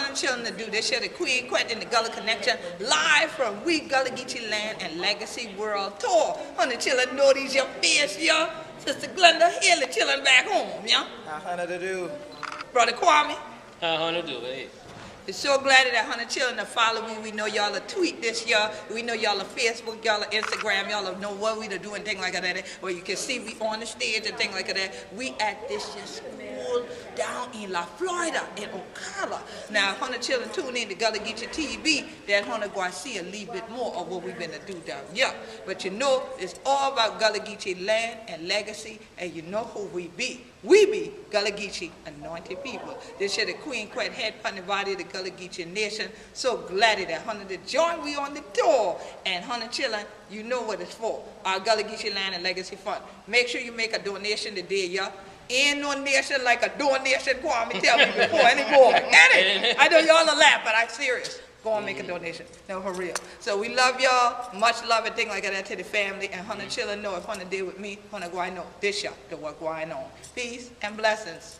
Hun children to do this year, the Queen Quet in the Gullah Cunneckshun, live from We Gullah Geechee Land and Legacy World Tour. Hun children know these your face, yeah. Sister Glenda, here the children back home, yeah. How Hunter to do? Brother Kwame. How Hunter do it? We're so glad that 100 children are following. We know y'all are tweet this year. We know y'all are Facebook, y'all are Instagram, y'all know what we are doing, things like that. Where you can see we on the stage and things like that. We at this year's school down in La Florida, in Ocala. Now, 100 children tune in to Gullah Geechee TV. That 100 going to see a little bit more of what we've been to do down here. But you know, it's all about Gullah Geechee land and legacy, and you know who we be. We be Gullah Geechee anointed people. This year the Queen Quet head upon the body of the Gullah Geechee nation. So glad that 100 to join we on the tour. And 100 children, you know what it's for. Our Gullah Geechee Land and Legacy Fund. Make sure you make a donation today, y'all. Ain't no nation like a donation, Kwame tell me before anymore. I know y'all are laughing, but I'm serious. Go and make a donation. No, for real. So we love y'all. Much love and things like that to the family. And 100 children know if 100 did with me, 100 go I know. This y'all, the work going on. Peace and blessings.